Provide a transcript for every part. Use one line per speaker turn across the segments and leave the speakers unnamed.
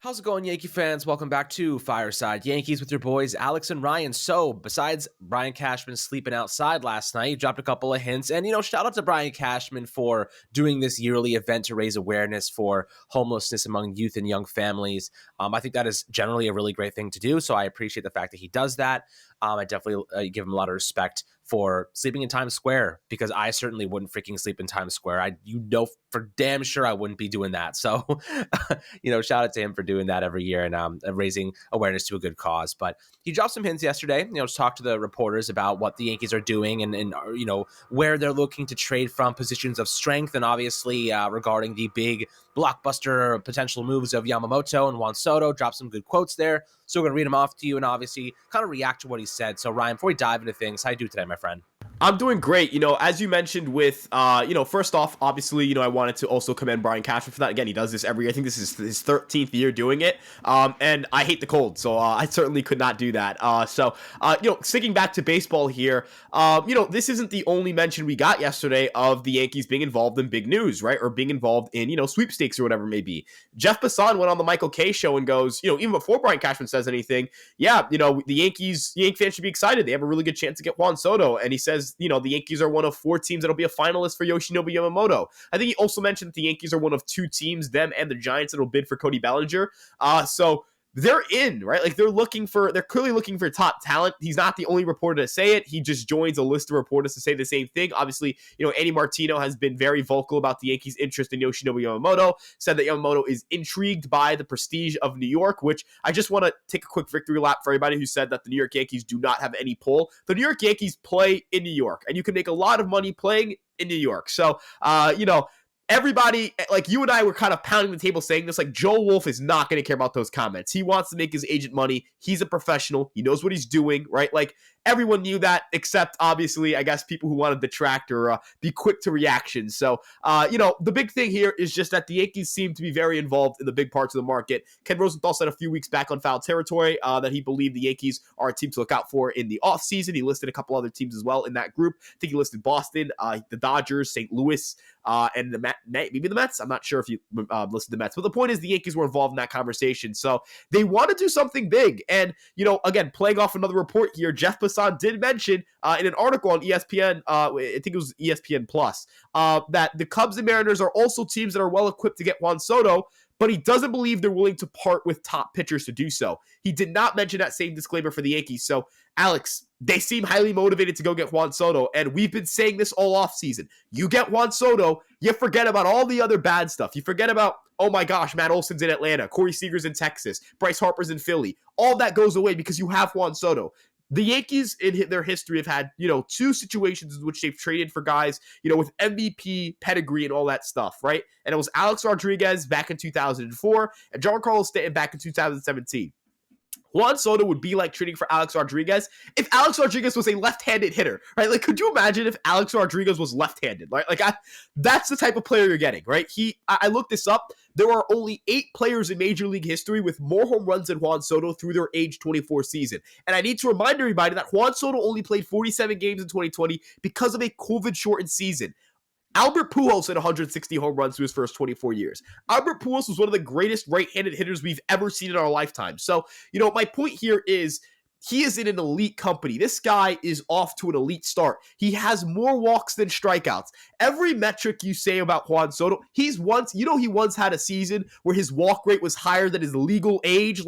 How's it going, Yankee fans? Welcome back to Fireside Yankees with your boys, Alex and Ryan. So, besides Brian Cashman sleeping outside last night, he dropped a couple of hints. And, shout out to Brian Cashman for doing this yearly event to raise awareness for homelessness among youth and young families. I think that is generally a really great thing to do. So, I appreciate the fact that he does that. I definitely give him a lot of respect for sleeping in Times Square, because I certainly wouldn't freaking sleep in Times Square. For damn sure I wouldn't be doing that. So, shout out to him for doing that every year and raising awareness to a good cause. But he dropped some hints yesterday, to talk to the reporters about what the Yankees are doing and where they're looking to trade from positions of strength. And obviously regarding the big blockbuster potential moves of Yamamoto and Juan Soto, dropped some good quotes there. So we're going to read them off to you and obviously kind of react to what he said. So Ryan, before we dive into things, how you do today, my friend?
I'm doing great. As you mentioned with, first off, obviously, I wanted to also commend Brian Cashman for that. Again, he does this every year. I think this is his 13th year doing it. And I hate the cold, so I certainly could not do that. Sticking back to baseball here, this isn't the only mention we got yesterday of the Yankees being involved in big news, right? Or being involved in, sweepstakes or whatever it may be. Jeff Passan went on the Michael Kay show and goes, even before Brian Cashman says anything, the Yankee fans should be excited. They have a really good chance to get Juan Soto. And he says, the Yankees are one of 4 teams that'll be a finalist for Yoshinobu Yamamoto. I think he also mentioned that the Yankees are one of 2 teams, them and the Giants, that'll bid for Cody Bellinger. So they're in, right? Like they're clearly looking for top talent. He's not the only reporter to say it. He just joins a list of reporters to say the same thing. Obviously, Andy Martino has been very vocal about the Yankees' interest in Yoshinobu Yamamoto, said that Yamamoto is intrigued by the prestige of New York, which I just want to take a quick victory lap for everybody who said that the New York Yankees do not have any pull. The New York Yankees play in New York, and you can make a lot of money playing in New York. So, everybody, like you and I were kind of pounding the table saying this, like Joe Wolf is not going to care about those comments. He wants to make his agent money. He's a professional. He knows what he's doing, right? Like everyone knew that, except obviously, I guess, people who want to detract or be quick to reaction. So, the big thing here is just that the Yankees seem to be very involved in the big parts of the market. Ken Rosenthal said a few weeks back on Foul Territory that he believed the Yankees are a team to look out for in the offseason. He listed a couple other teams as well in that group. I think he listed Boston, the Dodgers, St. Louis, and maybe the Mets. I'm not sure if you listed the Mets, but the point is the Yankees were involved in that conversation. So they want to do something big. And, again, playing off another report here, Jeff Passan did mention in an article on ESPN, I think it was ESPN Plus, that the Cubs and Mariners are also teams that are well equipped to get Juan Soto, but he doesn't believe they're willing to part with top pitchers to do so. He did not mention that same disclaimer for the Yankees. So, Alex, they seem highly motivated to go get Juan Soto, and we've been saying this all offseason. You get Juan Soto, you forget about all the other bad stuff. You forget about, oh my gosh, Matt Olson's in Atlanta, Corey Seager's in Texas, Bryce Harper's in Philly. All that goes away because you have Juan Soto. The Yankees in their history have had, 2 situations in which they've traded for guys, with MVP pedigree and all that stuff, right? And it was Alex Rodriguez back in 2004 and Giancarlo Stanton back in 2017. Juan Soto would be like trading for Alex Rodriguez if Alex Rodriguez was a left-handed hitter, right? Like, could you imagine if Alex Rodriguez was left-handed? Right? That's the type of player you're getting, right? I looked this up. There are only 8 players in Major League history with more home runs than Juan Soto through their age 24 season. And I need to remind everybody that Juan Soto only played 47 games in 2020 because of a COVID-shortened season. Albert Pujols had 160 home runs through his first 24 years. Albert Pujols was one of the greatest right-handed hitters we've ever seen in our lifetime. So, my point here is he is in an elite company. This guy is off to an elite start. He has more walks than strikeouts. Every metric you say about Juan Soto, he once had a season where his walk rate was higher than his legal age.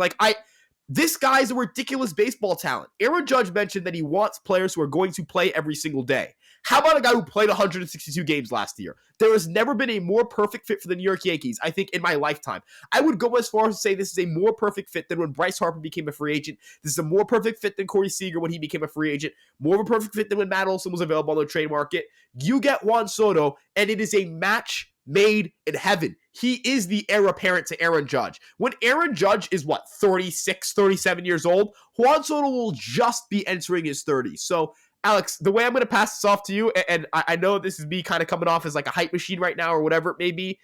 This guy's a ridiculous baseball talent. Aaron Judge mentioned that he wants players who are going to play every single day. How about a guy who played 162 games last year? There has never been a more perfect fit for the New York Yankees, I think, in my lifetime. I would go as far as to say this is a more perfect fit than when Bryce Harper became a free agent. This is a more perfect fit than Corey Seager when he became a free agent. More of a perfect fit than when Matt Olson was available on the trade market. You get Juan Soto, and it is a match made in heaven. He is the heir apparent to Aaron Judge. When Aaron Judge is, 36, 37 years old, Juan Soto will just be entering his 30s. So, Alex, the way I'm going to pass this off to you, and I know this is me kind of coming off as like a hype machine right now or whatever it may be,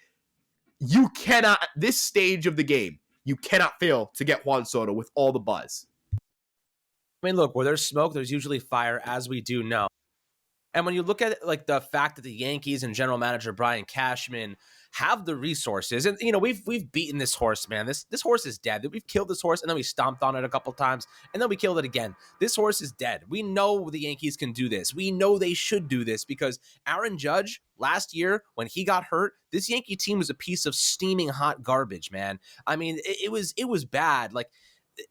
you cannot, at this stage of the game, you cannot fail to get Juan Soto with all the buzz.
I mean, look, where there's smoke, there's usually fire, as we do know. And when you look at like the fact that the Yankees and general manager Brian Cashman have the resources, and we've beaten this horse, man. This horse is dead. We've killed this horse, and then we stomped on it a couple times, and then we killed it again. This horse is dead. We know the Yankees can do this. We know they should do this because Aaron Judge last year when he got hurt, this Yankee team was a piece of steaming hot garbage, man. I mean, it was bad. Like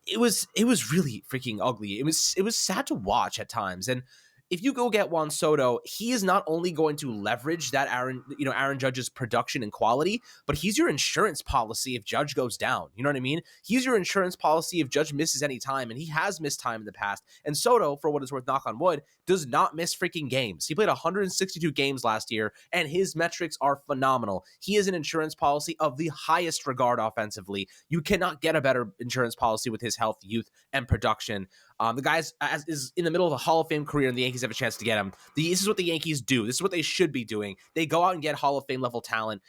it was really freaking ugly. It was sad to watch at times, and if you go get Juan Soto, he is not only going to leverage that Aaron Judge's production and quality, but he's your insurance policy if Judge goes down. You know what I mean? He's your insurance policy if Judge misses any time, and he has missed time in the past. And Soto, for what it's worth, knock on wood, does not miss freaking games. He played 162 games last year, and his metrics are phenomenal. He is an insurance policy of the highest regard offensively. You cannot get a better insurance policy with his health, youth, and production. The guy's is in the middle of a Hall of Fame career, and the Yankees have a chance to get him. This is what the Yankees do. This is what they should be doing. They go out and get Hall of Fame level talent,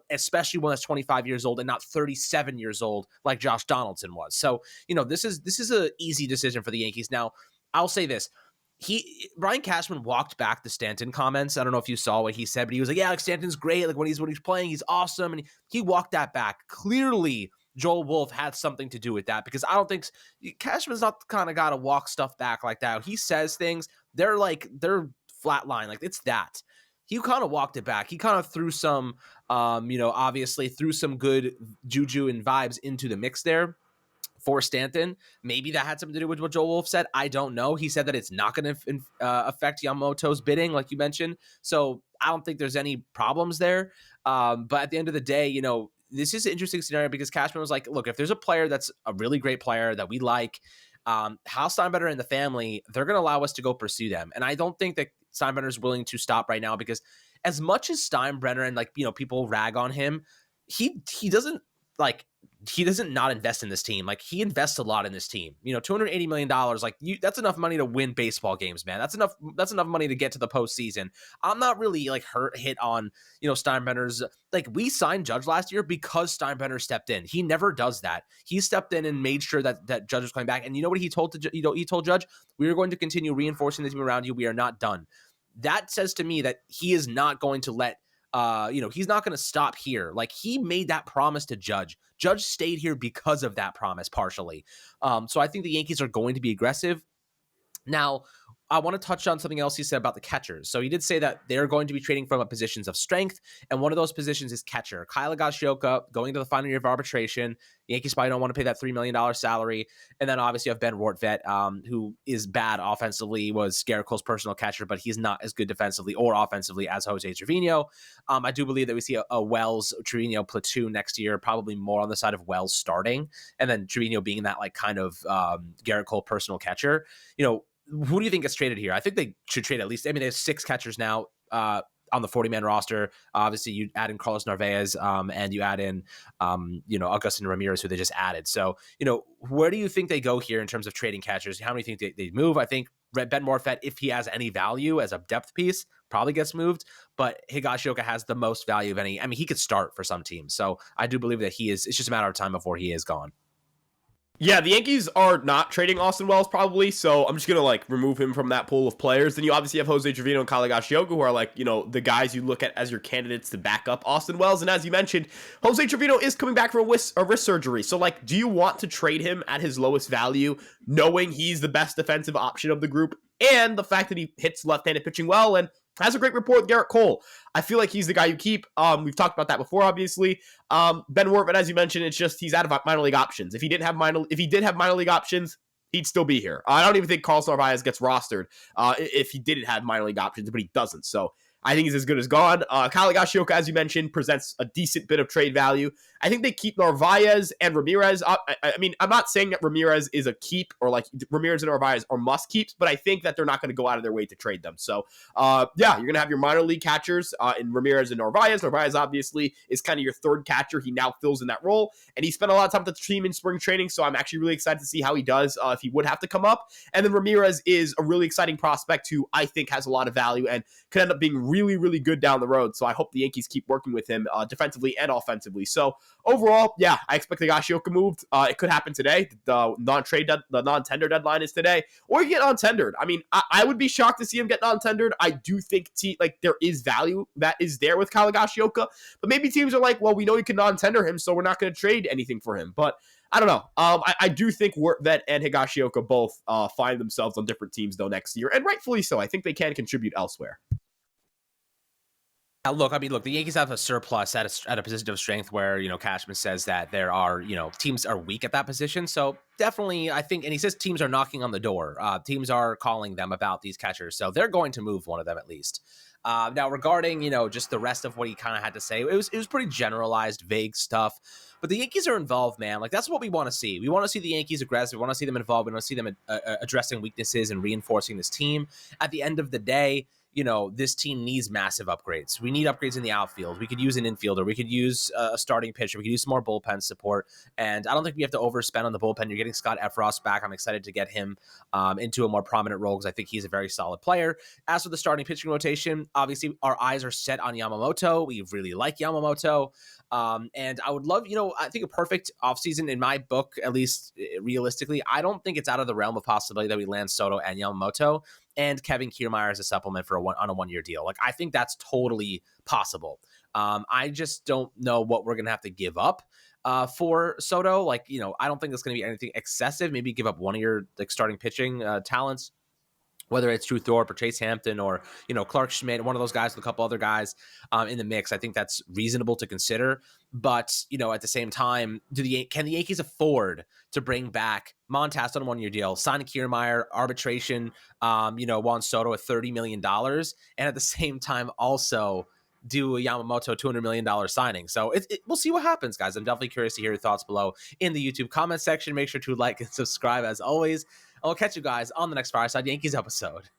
especially one that's 25 years old and not 37 years old like Josh Donaldson was. So, this is an easy decision for the Yankees. Now, I'll say this. Brian Cashman walked back the Stanton comments. I don't know if you saw what he said, but he was like, yeah, like Stanton's great. Like when he's playing, he's awesome. And he walked that back. Clearly, Joel Wolf had something to do with that because I don't think Cashman's not the kind of guy to walk stuff back like that. He says things, they're flatline. Like it's that. He kind of walked it back. He kind of threw some, obviously threw some good juju and vibes into the mix there for Stanton. Maybe that had something to do with what Joel Wolf said. I don't know. He said that it's not going to affect Yamamoto's bidding, like you mentioned. So I don't think there's any problems there. But at the end of the day, this is an interesting scenario because Cashman was like, look, if there's a player that's a really great player that we like, Hal Steinbrenner and the family, they're going to allow us to go pursue them. And I don't think that Steinbrenner is willing to stop right now because as much as Steinbrenner and people rag on him, he doesn't not invest in this team. Like he invests a lot in this team. $280 million. That's enough money to win baseball games, man. That's enough money to get to the postseason. I'm not really hit on Steinbrenner's. We signed Judge last year because Steinbrenner stepped in. He never does that. He stepped in and made sure that Judge was coming back. And you know what he told he told Judge? We are going to continue reinforcing the team around you. We are not done. That says to me that he is not going to let. He's not going to stop here. Like he made that promise to Judge. Judge stayed here because of that promise, partially. So I think the Yankees are going to be aggressive. Now, I want to touch on something else he said about the catchers. So he did say that they're going to be trading from positions of strength, and one of those positions is catcher. Kyle Higashioka going to the final year of arbitration. The Yankees probably don't want to pay that $3 million salary. And then obviously you have Ben Rortvedt, who is bad offensively, was Garrett Cole's personal catcher, but he's not as good defensively or offensively as Jose Trevino. I do believe that we see a Wells-Trevino platoon next year, probably more on the side of Wells starting, and then Trevino being that Garrett Cole personal catcher. Who do you think gets traded here? I think they should trade at least. I mean, there's 6 catchers now on the 40-man roster. Obviously, you add in Carlos Narvaez and you add in, Augustin Ramirez, who they just added. So, where do you think they go here in terms of trading catchers? How many think they move? I think Ben Rortvedt, if he has any value as a depth piece, probably gets moved. But Higashioka has the most value of any. I mean, he could start for some teams. So I do believe that it's just a matter of time before he is gone.
Yeah, the Yankees are not trading Austin Wells probably, so I'm just going to remove him from that pool of players. Then you obviously have Jose Trevino and Kyle Higashioka, who are the guys you look at as your candidates to back up Austin Wells. And as you mentioned, Jose Trevino is coming back from a wrist surgery. So do you want to trade him at his lowest value, knowing he's the best defensive option of the group, and the fact that he hits left-handed pitching well and has a great rapport with Garrett Cole? I feel like he's the guy you keep. We've talked about that before, obviously. Ben Rortvedt, as you mentioned, it's just he's out of minor league options. If he did have minor league options, he'd still be here. I don't even think Carlos Narvaez gets rostered if he didn't have minor league options, but he doesn't. So I think he's as good as gone. Kyle Higashioka, as you mentioned, presents a decent bit of trade value. I think they keep Narvaez and Ramirez. I mean, I'm not saying that Ramirez is a keep or Ramirez and Narvaez are must keeps, but I think that they're not going to go out of their way to trade them. So, you're going to have your minor league catchers in Ramirez and Narvaez. Narvaez obviously is kind of your third catcher. He now fills in that role, and he spent a lot of time with the team in spring training. So I'm actually really excited to see how he does if he would have to come up. And then Ramirez is a really exciting prospect who I think has a lot of value and could end up being really, really good down the road. So I hope the Yankees keep working with him defensively and offensively. So overall, yeah, I expect the Higashioka moved. It could happen today. The non-tender deadline is today, or you get non-tendered. I mean, I would be shocked to see him get non-tendered. I do think there is value that is there with Kyle Higashioka, but maybe teams are like, well, we know you can non-tender him, so we're not going to trade anything for him. But I don't know. I do think Vet and Higashioka both find themselves on different teams though next year, and rightfully so. I think they can contribute elsewhere.
Look, the Yankees have a surplus at a position of strength where, Cashman says that there are, teams are weak at that position. So definitely, I think, and he says teams are knocking on the door. Teams are calling them about these catchers. So they're going to move one of them at least. Now, regarding, just the rest of what he kind of had to say, it was pretty generalized, vague stuff. But the Yankees are involved, man. Like, that's what we want to see. We want to see the Yankees aggressive. We want to see them involved. We want to see them addressing weaknesses and reinforcing this team. At the end of the day, this team needs massive upgrades. We need upgrades in the outfield. We could use an infielder. We could use a starting pitcher. We could use some more bullpen support. And I don't think we have to overspend on the bullpen. You're getting Scott Efros back. I'm excited to get him into a more prominent role because I think he's a very solid player. As for the starting pitching rotation, obviously our eyes are set on Yamamoto. We really like Yamamoto. And I would love, I think a perfect offseason in my book, at least realistically, I don't think it's out of the realm of possibility that we land Soto and Yamamoto and Kevin Kiermaier as a supplement for on a 1-year deal. Like, I think that's totally possible. I just don't know what we're going to have to give up for Soto. Like, I don't think it's going to be anything excessive. Maybe give up one of your starting pitching talents, whether it's Drew Thorpe or Chase Hampton or, Clark Schmidt, one of those guys with a couple other guys in the mix. I think that's reasonable to consider. But, at the same time, can the Yankees afford to bring back Montas on a 1-year deal, sign Kiermaier, arbitration, Juan Soto at $30 million, and at the same time also do a Yamamoto $200 million signing? So we'll see what happens, guys. I'm definitely curious to hear your thoughts below in the YouTube comment section. Make sure to like and subscribe as always. I'll catch you guys on the next Fireside Yankees episode.